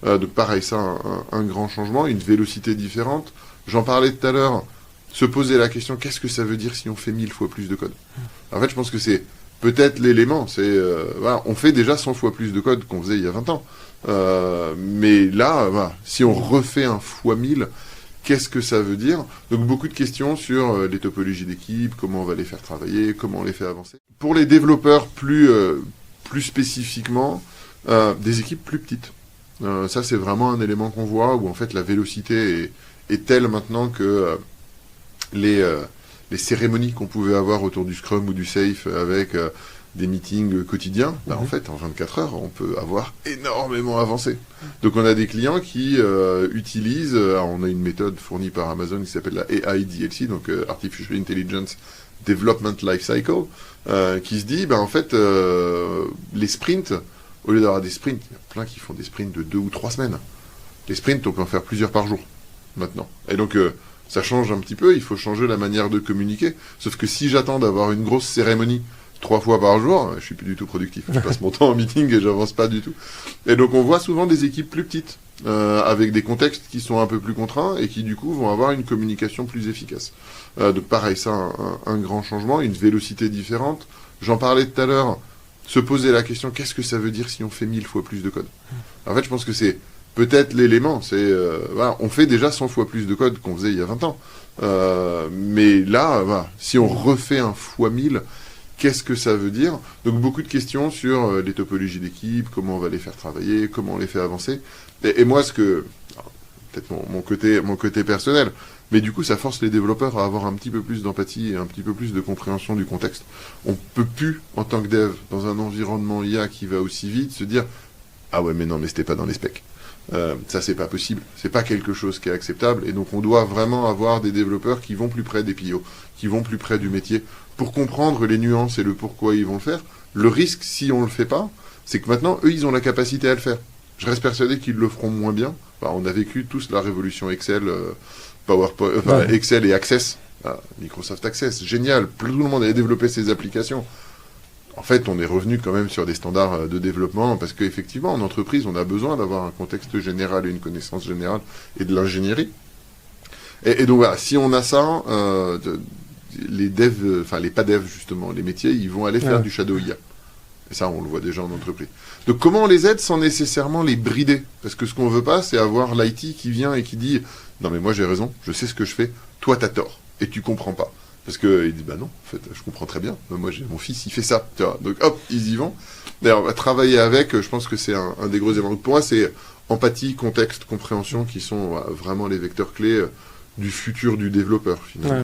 Donc pareil, ça, un grand changement, une vélocité différente. J'en parlais tout à l'heure, se poser la question, qu'est-ce que ça veut dire si on fait 1000 fois plus de code? En fait, je pense que c'est peut-être l'élément, c'est voilà, on fait déjà 100 fois plus de code qu'on faisait il y a 20 ans. Mais là, voilà, si on refait un fois 1000, qu'est-ce que ça veut dire? Donc beaucoup de questions sur les topologies d'équipe, comment on va les faire travailler, comment on les fait avancer. Pour les développeurs plus spécifiquement, des équipes plus petites. Ça, c'est vraiment un élément qu'on voit où en fait la vélocité est telle maintenant que les cérémonies qu'on pouvait avoir autour du Scrum ou du Safe avec des meetings quotidiens, en fait, en 24 heures, on peut avoir énormément avancé. Donc, on a des clients qui utilisent, on a une méthode fournie par Amazon qui s'appelle la AIDLC, donc Artificial Intelligence Development Lifecycle, qui se dit, en fait, les sprints, au lieu d'avoir des sprints, il y a plein qui font des sprints de 2 ou 3 semaines. Les sprints, on peut en faire plusieurs par jour, maintenant. Et donc, ça change un petit peu, il faut changer la manière de communiquer. Sauf que si j'attends d'avoir une grosse cérémonie 3 fois par jour, je suis plus du tout productif. Je passe mon temps en meeting et j'avance pas du tout. Et donc, on voit souvent des équipes plus petites, avec des contextes qui sont un peu plus contraints et qui, du coup, vont avoir une communication plus efficace. Donc, pareil, ça, un grand changement, une vélocité différente. J'en parlais tout à l'heure, se poser la question, qu'est-ce que ça veut dire si on fait 1000 fois plus de code? En fait, je pense que c'est peut-être l'élément, c'est voilà, on fait déjà 100 fois plus de code qu'on faisait il y a 20 ans. Mais là, voilà, si on refait un fois 1000, qu'est-ce que ça veut dire? Donc beaucoup de questions sur les topologies d'équipe, comment on va les faire travailler, comment on les fait avancer. Et moi, peut-être mon côté personnel, mais du coup, ça force les développeurs à avoir un petit peu plus d'empathie et un petit peu plus de compréhension du contexte. On peut plus, en tant que dev, dans un environnement IA qui va aussi vite, se dire « Ah ouais, mais non, mais c'était pas dans les specs ». Ça, c'est pas possible. C'est pas quelque chose qui est acceptable. Et donc, on doit vraiment avoir des développeurs qui vont plus près des PO, qui vont plus près du métier, pour comprendre les nuances et le pourquoi ils vont le faire. Le risque, si on le fait pas, c'est que maintenant, eux, ils ont la capacité à le faire. Je reste persuadé qu'ils le feront moins bien. On a vécu tous la révolution Excel, PowerPoint, Excel et Access. Microsoft Access, génial. Tout le monde avait développé ses applications. En fait, on est revenu quand même sur des standards de développement parce qu'effectivement, en entreprise, on a besoin d'avoir un contexte général et une connaissance générale et de l'ingénierie. Et donc voilà, si on a ça, les devs, enfin les pas devs justement, les métiers, ils vont aller faire du shadow IA. Et ça, on le voit déjà en entreprise. Donc comment on les aide sans nécessairement les brider? Parce que ce qu'on veut pas, c'est avoir l'IT qui vient et qui dit « Non mais moi j'ai raison, je sais ce que je fais, toi t'as tort, et tu comprends pas. » Parce qu'il dit, non, en fait, je comprends très bien. Moi, j'ai mon fils, il fait ça. Tu vois. Donc, hop, ils y vont. D'ailleurs, on va travailler avec, je pense que c'est un des gros éléments. Pour moi, c'est empathie, contexte, compréhension qui sont vraiment les vecteurs clés du futur du développeur, finalement.